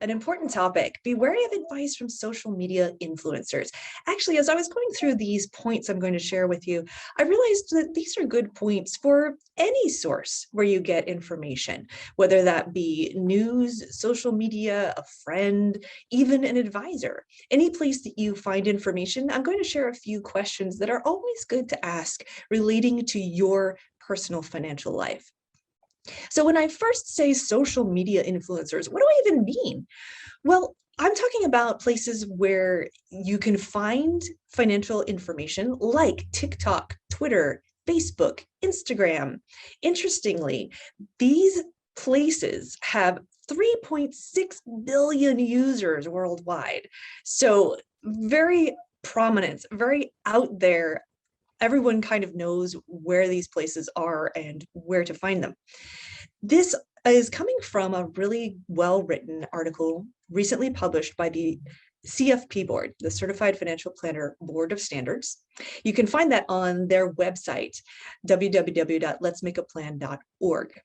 An important topic. Be wary of advice from social media influencers. Actually, as I was going through these points I'm going to share with you, I realized that these are good points for any source where you get information, whether that be news, social media, a friend, even an advisor. Any place that you find information, I'm going to share a few questions that are always good to ask relating to your personal financial life. So when I first say social media influencers, what do I even mean? Well, I'm talking about places where you can find financial information like TikTok, Twitter, Facebook, Instagram. Interestingly, these places have 3.6 billion users worldwide. So very prominent, very out there. Everyone kind of knows where these places are and where to find them. This is coming from a really well-written article recently published by the CFP board, the Certified Financial Planner Board of Standards. You can find that on their website, www.letsmakeaplan.org.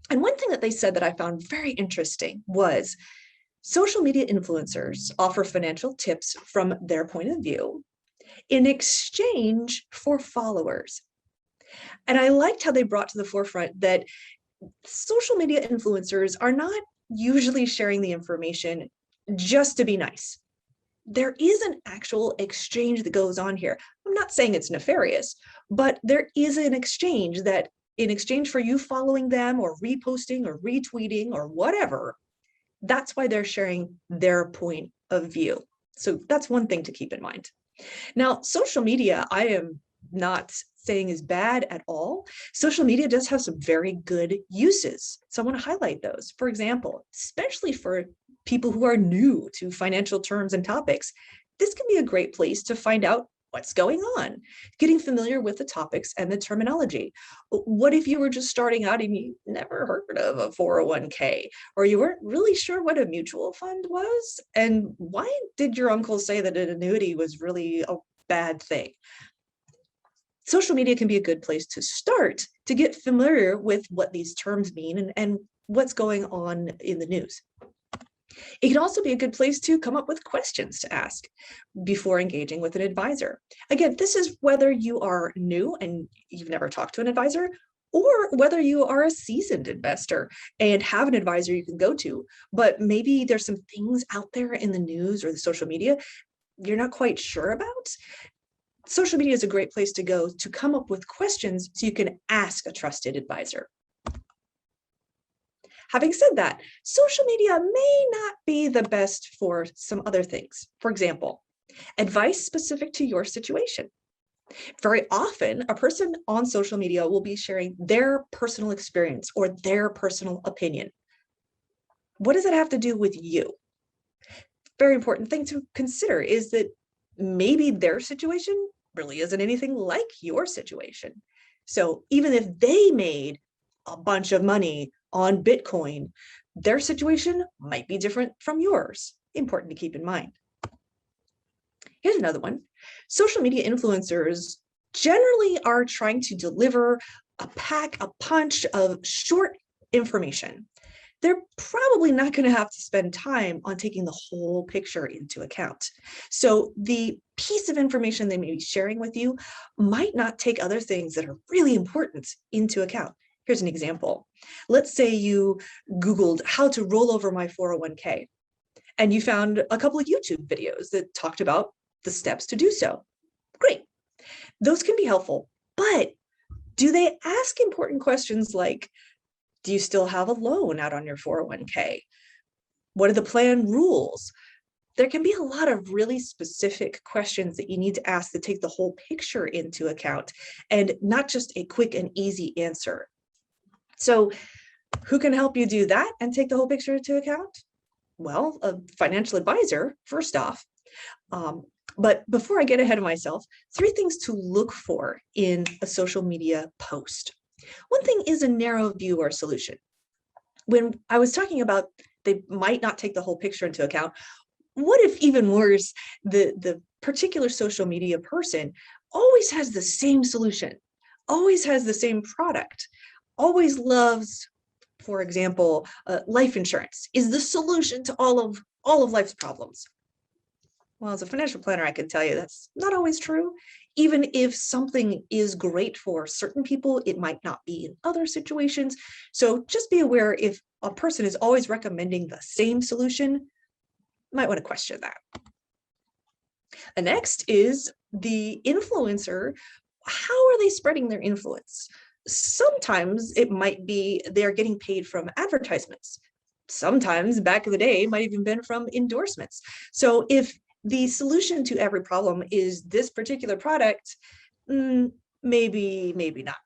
And one thing that they said that I found very interesting was social media influencers offer financial tips from their point of view in exchange for followers. And I liked how they brought to the forefront that social media influencers are not usually sharing the information just to be nice. There is an actual exchange that goes on here. I'm not saying it's nefarious, but there is an exchange that in exchange for you following them or reposting or retweeting or whatever, that's why they're sharing their point of view. So that's one thing to keep in mind. Now, social media, I am not saying is bad at all. Social media does have some very good uses. So I want to highlight those. For example, especially for people who are new to financial terms and topics, this can be a great place to find out what's going on, getting familiar with the topics and the terminology. What if you were just starting out and you never heard of a 401k, or you weren't really sure what a mutual fund was? And why did your uncle say that an annuity was really a bad thing? Social media can be a good place to start to get familiar with what these terms mean and what's going on in the news. It can also be a good place to come up with questions to ask before engaging with an advisor. Again, this is whether you are new and you've never talked to an advisor, or whether you are a seasoned investor and have an advisor you can go to, but maybe there's some things out there in the news or the social media you're not quite sure about. Social media is a great place to go to come up with questions so you can ask a trusted advisor. Having said that, social media may not be the best for some other things. For example, advice specific to your situation. Very often, a person on social media will be sharing their personal experience or their personal opinion. What does it have to do with you? Very important thing to consider is that maybe their situation really isn't anything like your situation. So even if they made a bunch of money on Bitcoin, their situation might be different from yours. Important to keep in mind. Here's another one. Social media influencers generally are trying to deliver a punch of short information. They're probably not going to have to spend time on taking the whole picture into account. So the piece of information they may be sharing with you might not take other things that are really important into account. Here's an example. Let's say you Googled how to roll over my 401k, and you found a couple of YouTube videos that talked about the steps to do so. Great. Those can be helpful, but do they ask important questions like, do you still have a loan out on your 401k? What are the plan rules? There can be a lot of really specific questions that you need to ask to take the whole picture into account and not just a quick and easy answer. So who can help you do that and take the whole picture into account? Well, a financial advisor, first off. But before I get ahead of myself, 3 things to look for in a social media post. One thing is a narrow view or solution. When I was talking about they might not take the whole picture into account, what if even worse, the particular social media person always has the same solution, always has the same product, always loves For example, life insurance is the solution to all of life's problems. Well, as a financial planner, I can tell you that's not always true. Even if something is great for certain people, it might not be in other situations. So just be aware if a person is always recommending the same solution, you might want to question that. The next is the influencer. How are they spreading their influence? Sometimes it might be they're getting paid from advertisements. Sometimes back in the day, it might even been from endorsements. So if the solution to every problem is this particular product, maybe not.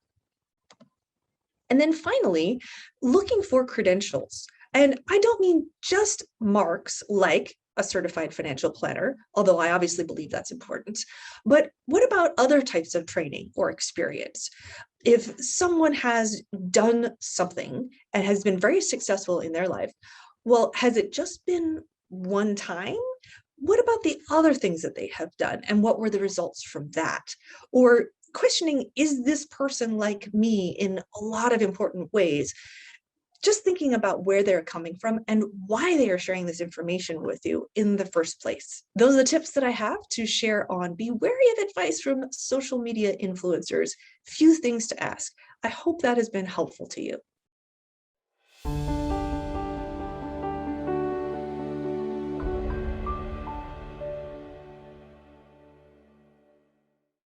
And then finally, looking for credentials. And I don't mean just marks like a certified financial planner, although I obviously believe that's important. But what about other types of training or experience? If someone has done something and has been very successful in their life, well, has it just been one time? What about the other things that they have done and what were the results from that? Or questioning, is this person like me in a lot of important ways? Just thinking about where they're coming from and why they are sharing this information with you in the first place. Those are the tips that I have to share on be wary of advice from social media influencers. Few things to ask. I hope that has been helpful to you.